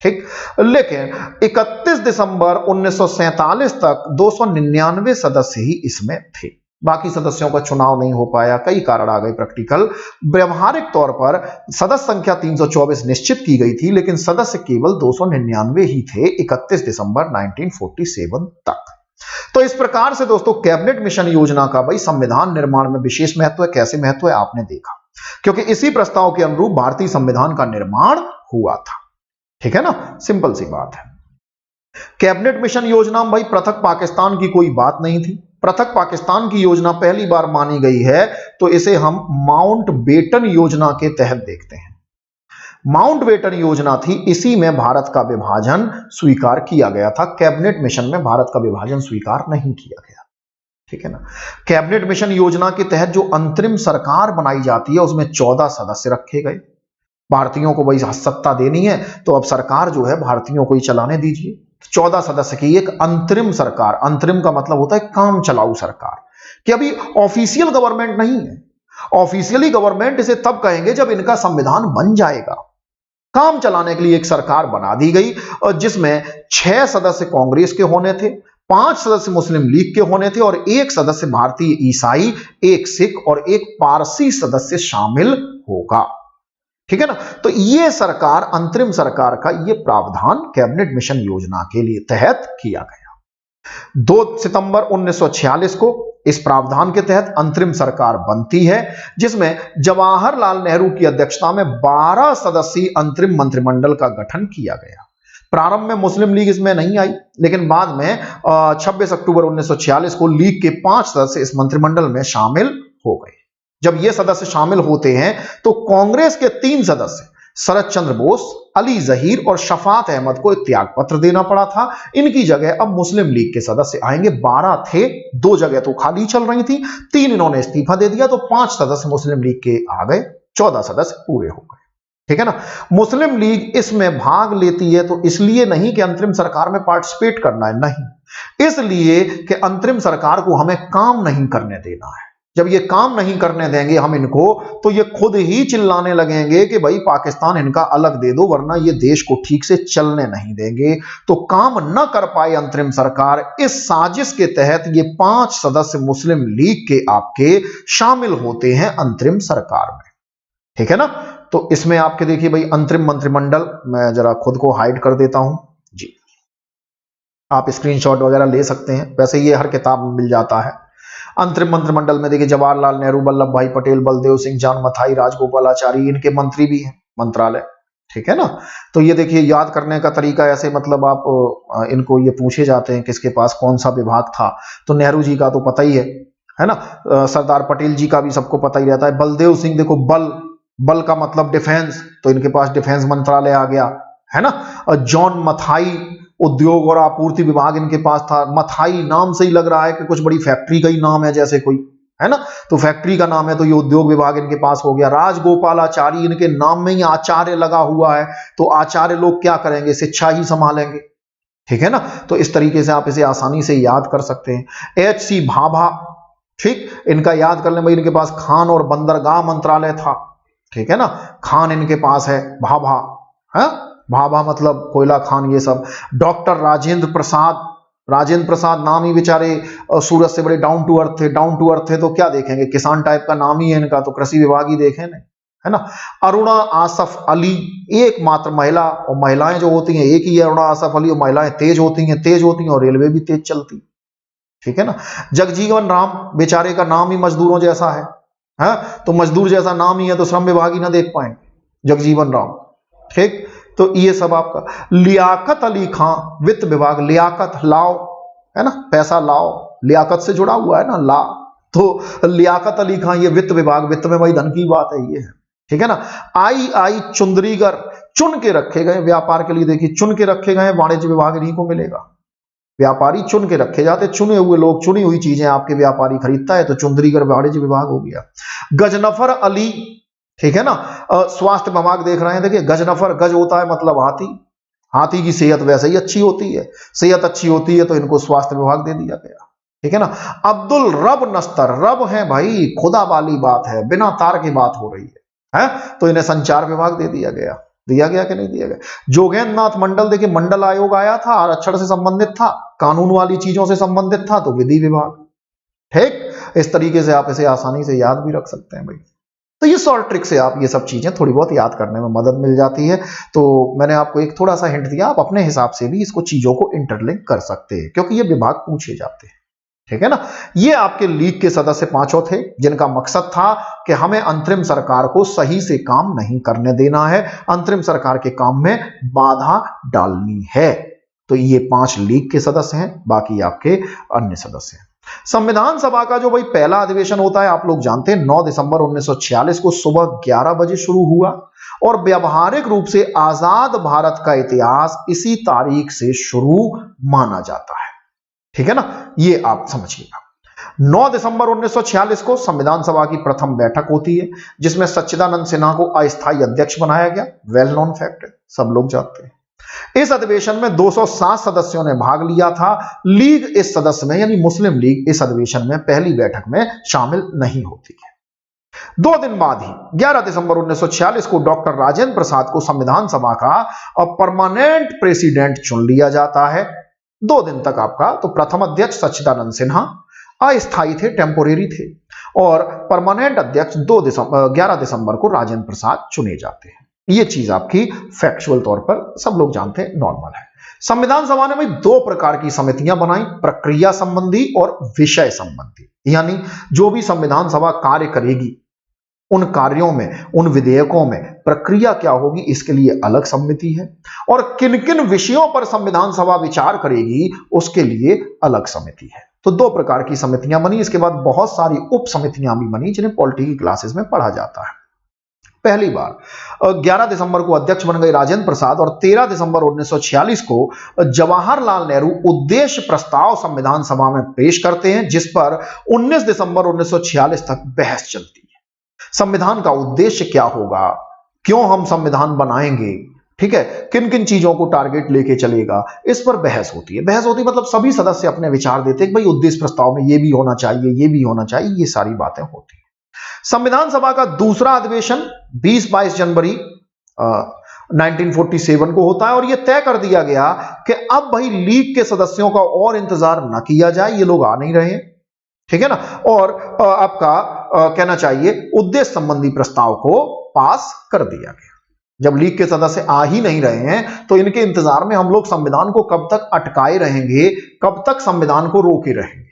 ठीक। लेकिन 31 दिसंबर 1947 तक 299 सदस्य ही इसमें थे। बाकी सदस्यों का चुनाव नहीं हो पाया, कई कारण आ गए प्रैक्टिकल। व्यवहारिक तौर पर सदस्य संख्या 324 निश्चित की गई थी, लेकिन सदस्य केवल 299 ही थे 31 दिसंबर 1947 तक। तो इस प्रकार से दोस्तों कैबिनेट मिशन योजना का भाई संविधान निर्माण में विशेष महत्व है। कैसे महत्व है आपने देखा, क्योंकि इसी प्रस्ताव के अनुरूप भारतीय संविधान का निर्माण हुआ था। ठीक है ना, सिंपल सी बात है। कैबिनेट मिशन योजना में भाई पृथक पाकिस्तान की कोई बात नहीं थी। पृथक पाकिस्तान की योजना पहली बार मानी गई है तो इसे हम माउंटबेटन योजना के तहत देखते हैं। माउंटबेटन योजना थी, इसी में भारत का विभाजन स्वीकार किया गया था। कैबिनेट मिशन में भारत का विभाजन स्वीकार नहीं किया गया। ठीक है ना। कैबिनेट मिशन योजना के तहत जो अंतरिम सरकार बनाई जाती है उसमें 14 सदस्य रखे गए। भारतीयों को भाई सत्ता देनी है तो अब सरकार जो है भारतीयों को ही चलाने दीजिए। 14 सदस्य की एक अंतरिम सरकार, अंतरिम का मतलब होता है काम चलाऊ सरकार, कि अभी ऑफिशियल गवर्नमेंट नहीं है। ऑफिशियली गवर्नमेंट इसे तब कहेंगे जब इनका संविधान बन जाएगा। काम चलाने के लिए एक सरकार बना दी गई, और जिसमें 6 सदस्य कांग्रेस के होने थे, 5 सदस्य मुस्लिम लीग के होने थे और 1 सदस्य भारतीय ईसाई, 1 सिख और 1 पारसी सदस्य शामिल होगा। ठीक है ना। तो यह सरकार, अंतरिम सरकार का यह प्रावधान कैबिनेट मिशन योजना के लिए तहत किया गया। 2 सितंबर 1946 को इस प्रावधान के तहत अंतरिम सरकार बनती है, जिसमें जवाहरलाल नेहरू की अध्यक्षता में 12 सदस्यीय अंतरिम मंत्रिमंडल का गठन किया गया। प्रारंभ में मुस्लिम लीग इसमें नहीं आई, लेकिन बाद में 26 अक्टूबर 1946 को लीग के 5 सदस्य इस मंत्रिमंडल में शामिल हो गए। जब ये सदस्य शामिल होते हैं तो कांग्रेस के 3 सदस्य शरद चंद्र बोस, अली जहीर और शफात अहमद को त्याग पत्र देना पड़ा था। इनकी जगह अब मुस्लिम लीग के सदस्य आएंगे। 12 थे, 2 जगह तो खाली चल रही थी, 3 इन्होंने इस्तीफा दे दिया, तो 5 सदस्य मुस्लिम लीग के आ गए, 14 सदस्य पूरे हो गए। ठीक है ना। मुस्लिम लीग इसमें भाग लेती है तो इसलिए नहीं कि अंतरिम सरकार में पार्टिसिपेट करना है, नहीं, इसलिए कि अंतरिम सरकार को हमें काम नहीं करने देना है। जब ये काम नहीं करने देंगे हम इनको, तो ये खुद ही चिल्लाने लगेंगे कि भाई पाकिस्तान इनका अलग दे दो, वरना ये देश को ठीक से चलने नहीं देंगे। तो काम न कर पाए अंतरिम सरकार, इस साजिश के तहत ये 5 सदस्य मुस्लिम लीग के आपके शामिल होते हैं अंतरिम सरकार में। ठीक है ना। तो इसमें आपके देखिए भाई अंतरिम मंत्रिमंडल, मैं जरा खुद को हाइड कर देता हूं जी, आप स्क्रीनशॉट वगैरह ले सकते हैं, वैसे ये हर किताब में मिल जाता है। अंतरिम मंत्रिमंडल में देखिए जवाहरलाल नेहरू, वल्लभ भाई पटेल, बलदेव सिंह, जान मथाई, राजगोपालाचारी, इनके मंत्री भी हैं, मंत्रालय। ठीक है ना। तो ये देखिए याद करने का तरीका ऐसे, मतलब आप इनको ये पूछे जाते हैं किसके पास कौन सा विभाग था, तो नेहरू जी का तो पता ही है ना। सरदार पटेल जी का भी सबको पता ही रहता है। बलदेव सिंह देखो, बल का मतलब डिफेंस, तो इनके पास डिफेंस मंत्रालय आ गया, है ना। जॉन मथाई, उद्योग और आपूर्ति विभाग इनके पास था। मथाई नाम से ही लग रहा है कि कुछ बड़ी फैक्ट्री का ही नाम है जैसे कोई, है ना, तो फैक्ट्री का नाम है, तो ये उद्योग विभाग इनके पास हो गया। राजगोपालाचारी, इनके नाम में ही आचार्य लगा हुआ है, तो आचार्य लोग क्या करेंगे, शिक्षा ही संभालेंगे। ठीक है ना। तो इस तरीके से आप इसे आसानी से याद कर सकते हैं। एच.सी. भाभा, ठीक, इनका याद कर लें भाई, इनके पास खान और बंदरगाह मंत्रालय था। ठीक है ना, खान इनके पास है, भाभा है, भाभा मतलब कोयला खान, ये सब। डॉक्टर राजेंद्र प्रसाद नाम ही बेचारे सूरत से बड़े डाउन टू अर्थ थे, तो क्या देखेंगे, किसान टाइप का नाम ही है इनका, तो कृषि विभाग ही देखें ना, है ना। अरुणा आसफ अली एकमात्र महिला, और महिलाएं जो होती हैं एक ही है अरुणा आसफ अली, और महिलाएं तेज होती हैं और रेलवे भी तेज चलती, ठीक है ना। जगजीवन राम, बेचारे का नाम ही मजदूरों जैसा है, तो मजदूर जैसा नाम ही है तो श्रम विभाग ही ना देख पाएंगे, जगजीवन राम, ठीक। तो ये सब आपका। लियाकत अली खां, वित्त विभाग, लियाकत लाओ, है ना, पैसा लाओ, लियाकत से जुड़ा हुआ है ना ला, तो लियाकत अली खां ये वित्त विभाग, वित्त में वही धन की बात है ये है, ठीक है ना। आई चुंदरीगर, चुन के रखे गए व्यापार के लिए, देखिए चुन के रखे गए, वाणिज्य विभाग इन्हीं को मिलेगा। व्यापारी चुन के रखे जाते, चुने हुए लोग, चुनी हुई चीजें आपके व्यापारी खरीदता है, तो चुंदरीगर वाणिज्य विभाग हो गया। गजनफर अली, ठीक है ना, स्वास्थ्य विभाग देख रहे हैं, देखिए गजनफर, गज होता है मतलब हाथी, हाथी की सेहत वैसे ही अच्छी होती है, सेहत अच्छी होती है तो इनको स्वास्थ्य विभाग दे दिया गया, ठीक है ना। अब्दुल रब नस्तर, रब है भाई, खुदा वाली बात है, बिना तार की बात हो रही है, तो इन्हें संचार विभाग दे दिया गया। दिया गया कि नहीं दिया गया। जोगेंद्र नाथ मंडल, देखिए मंडल आयोग आया था, आरक्षण से संबंधित था, कानून वाली चीजों से संबंधित था, तो विधि विभाग, ठीक। इस तरीके से आप इसे आसानी से याद भी रख सकते हैं भाई। तो ये शॉर्ट ट्रिक से आप ये सब चीजें थोड़ी बहुत याद करने में मदद मिल जाती है। तो मैंने आपको एक थोड़ा सा हिंट दिया, आप अपने हिसाब से भी इसको चीजों को इंटरलिंक कर सकते हैं, क्योंकि ये विभाग पूछे जाते हैं, ठीक है ना। ये आपके लीग के सदस्य पांचों थे, जिनका मकसद था कि हमें अंतरिम सरकार को सही से काम नहीं करने देना है, अंतरिम सरकार के काम में बाधा डालनी है। तो ये 5 लीग के सदस्य हैं, बाकी आपके अन्य सदस्य हैं। संविधान सभा का जो भाई पहला अधिवेशन होता है, आप लोग जानते हैं 9 दिसंबर 1946 को सुबह 11 बजे शुरू हुआ, और व्यवहारिक रूप से आजाद भारत का इतिहास इसी तारीख से शुरू माना जाता है, ठीक है ना। ये आप समझिएगा। 9 दिसंबर 1946 को संविधान सभा की प्रथम बैठक होती है, जिसमें सच्चिदानंद सिन्हा को अस्थायी अध्यक्ष बनाया गया, वेल नोन फैक्ट है, सब लोग जानते हैं। इस अधिवेशन में 207 सदस्यों ने भाग लिया था। लीग इस सदस्य में, यानी मुस्लिम लीग इस अधिवेशन में पहली बैठक में शामिल नहीं होती है। 2 दिन बाद ही 11 दिसंबर 1946 को डॉक्टर राजेंद्र प्रसाद को संविधान सभा का परमानेंट प्रेसिडेंट चुन लिया जाता है। 2 दिन तक आपका, तो प्रथम अध्यक्ष सच्चिदानंद सिन्हा अस्थायी थे, टेम्पोरेरी थे, और परमानेंट अध्यक्ष 11 दिसंबर को राजेंद्र प्रसाद चुने जाते हैं। ये चीज आपकी फैक्चुअल तौर पर सब लोग जानते हैं, नॉर्मल है। संविधान सभा ने भाई 2 प्रकार की समितियां बनाई, प्रक्रिया संबंधी और विषय संबंधी, यानी जो भी संविधान सभा कार्य करेगी उन कार्यों में, उन विधेयकों में प्रक्रिया क्या होगी, इसके लिए अलग समिति है, और किन किन विषयों पर संविधान सभा विचार करेगी उसके लिए अलग समिति है। तो 2 प्रकार की समितियां बनी। इसके बाद बहुत सारी उप समितियां भी बनी, जिन्हें पॉलिटी की क्लासेस में पढ़ा जाता है। पहली बार 11 दिसंबर को अध्यक्ष बन गए राजेंद्र प्रसाद, और 13 दिसंबर 1946 को जवाहरलाल नेहरू उद्देश्य प्रस्ताव संविधान सभा में पेश करते हैं, जिस पर 19 दिसंबर 1946 तक बहस चलती है। संविधान का उद्देश्य क्या होगा, क्यों हम संविधान बनाएंगे, ठीक है, किन किन चीजों को टारगेट लेके चलेगा, इस पर बहस होती है। बहस होती मतलब सभी सदस्य अपने विचार देते हैं कि भाई उद्देश्य प्रस्ताव में ये भी होना चाहिए, ये भी होना चाहिए, ये सारी बातें होती हैं। संविधान सभा का दूसरा अधिवेशन 20-22 जनवरी 1947 को होता है, और यह तय कर दिया गया कि अब भाई लीग के सदस्यों का और इंतजार न किया जाए, ये लोग आ नहीं रहे, ठीक है ना, और आपका कहना चाहिए उद्देश्य संबंधी प्रस्ताव को पास कर दिया गया। जब लीग के सदस्य आ ही नहीं रहे हैं, तो इनके इंतजार में हम लोग संविधान को कब तक अटकाए रहेंगे, कब तक संविधान को रोके रहेंगे।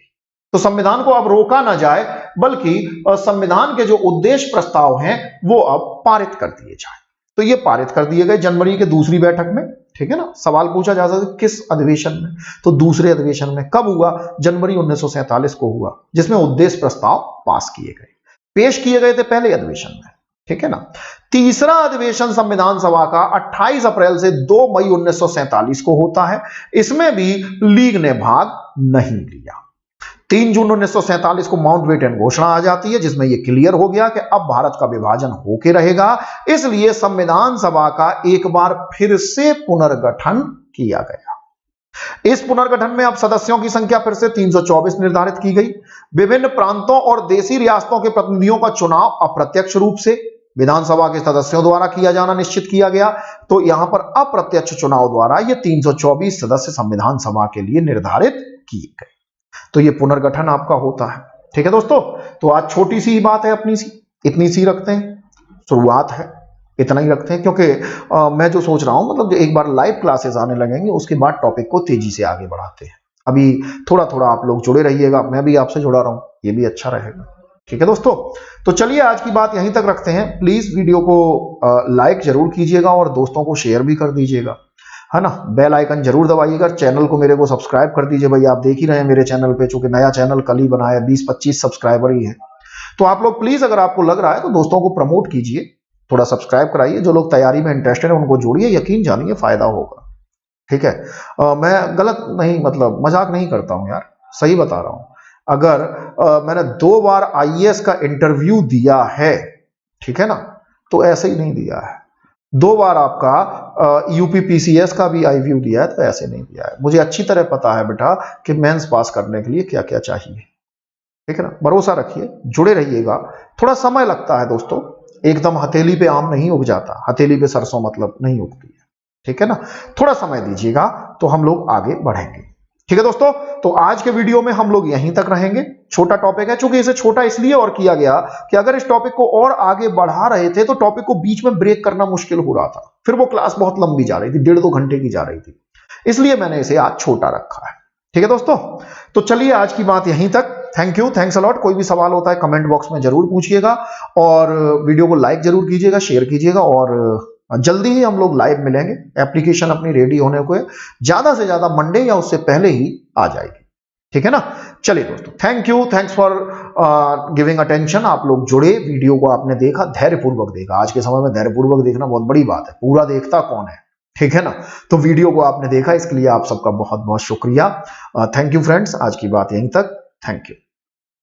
तो संविधान को अब रोका ना जाए, बल्कि संविधान के जो उद्देश्य प्रस्ताव हैं वो अब पारित कर दिए जाए। तो ये पारित कर दिए गए जनवरी के दूसरी बैठक में, ठीक है ना। सवाल पूछा जा सकता है किस अधिवेशन में, तो दूसरे अधिवेशन में। कब हुआ, जनवरी 1947 को हुआ, जिसमें उद्देश्य प्रस्ताव पास किए गए, पेश किए गए थे पहले अधिवेशन में, ठीक है ना। तीसरा अधिवेशन संविधान सभा का 28 अप्रैल से 2 मई 1947 को होता है। इसमें भी लीग ने भाग नहीं लिया। 3 जून 1947 को माउंटबेटन घोषणा आ जाती है, जिसमें यह क्लियर हो गया कि अब भारत का विभाजन होके रहेगा, इसलिए संविधान सभा का एक बार फिर से पुनर्गठन किया गया। इस पुनर्गठन में अब सदस्यों की संख्या फिर से 324 निर्धारित की गई। विभिन्न प्रांतों और देशी रियासतों के प्रतिनिधियों का चुनाव अप्रत्यक्ष रूप से विधानसभा के सदस्यों द्वारा किया जाना निश्चित किया गया। तो यहां पर अप्रत्यक्ष चुनाव द्वारा ये 324 सदस्य संविधान सभा के लिए निर्धारित किए गए। तो ये पुनर्गठन आपका होता है, ठीक है दोस्तों। तो आज छोटी सी ही बात है अपनी सी, इतनी सी रखते हैं। शुरुआत है, इतना ही रखते हैं, क्योंकि मैं जो सोच रहा हूं मतलब जो एक बार लाइव क्लासेस आने लगेंगे उसके बाद टॉपिक को तेजी से आगे बढ़ाते हैं। अभी थोड़ा थोड़ा आप लोग जुड़े रहिएगा, मैं भी आपसे जुड़ा रहा हूं, ये भी अच्छा रहेगा। ठीक है दोस्तों, तो चलिए आज की बात यहीं तक रखते हैं। प्लीज वीडियो को लाइक जरूर कीजिएगा और दोस्तों को शेयर भी कर दीजिएगा, है ना। बेल आइकन जरूर दबाइएगा, चैनल को मेरे को सब्सक्राइब कर दीजिए भाई। आप देख ही रहे हैं मेरे चैनल पे, चूंकि नया चैनल कल ही बनाया, 20-25 सब्सक्राइबर ही है। तो आप लोग प्लीज, अगर आपको लग रहा है तो दोस्तों को प्रमोट कीजिए, थोड़ा सब्सक्राइब कराइए। जो लोग तैयारी में इंटरेस्टेड है उनको जोड़िए, यकीन जानिए फायदा होगा। ठीक है, मैं गलत नहीं, मतलब मजाक नहीं करता हूं यार, सही बता रहा हूं। अगर मैंने 2 बार आईएएस का इंटरव्यू दिया है, ठीक है ना, तो ऐसे ही नहीं दिया है। 2 बार आपका यूपीपीसीएस का भी आईव्यू दिया है, तो ऐसे नहीं दिया है। मुझे अच्छी तरह पता है बेटा कि मेंस पास करने के लिए क्या क्या चाहिए। ठीक है ना, भरोसा रखिए, जुड़े रहिएगा। थोड़ा समय लगता है दोस्तों, एकदम हथेली पे आम नहीं उग जाता, हथेली पे सरसों मतलब नहीं उगती है। ठीक है ना, थोड़ा समय दीजिएगा तो हम लोग आगे बढ़ेंगे। ठीक है दोस्तों, तो आज के वीडियो में हम लोग यहीं तक रहेंगे। छोटा टॉपिक है, चूंकि इसे छोटा इसलिए और किया गया कि अगर इस टॉपिक को और आगे बढ़ा रहे थे तो टॉपिक को बीच में ब्रेक करना मुश्किल हो रहा था, फिर वो क्लास बहुत लंबी जा रही थी, 1.5-2 घंटे की जा रही थी, इसलिए मैंने इसे आज छोटा रखा है। ठीक है दोस्तों, तो चलिए आज की बात यहीं तक। Thank you, thanks a lot. कोई भी सवाल होता है कमेंट बॉक्स में जरूर पूछिएगा और वीडियो को लाइक जरूर कीजिएगा, शेयर कीजिएगा, और जल्दी ही हम लोग लाइव मिलेंगे। एप्लीकेशन अपनी रेडी होने को है, ज्यादा से ज्यादा मंडे या उससे पहले ही आ जाएगी। ठीक है ना, चलिए दोस्तों, thank you, thanks for giving attention. आप लोग जुड़े, वीडियो को आपने देखा, धैर्यपूर्वक देखा। आज के समय में धैर्यपूर्वक देखना बहुत बड़ी बात है, पूरा देखता कौन है। ठीक है ना, तो वीडियो को आपने देखा, इसके लिए आप सबका बहुत बहुत शुक्रिया। थैंक यू फ्रेंड्स, आज की बात यहीं तक। Thank you.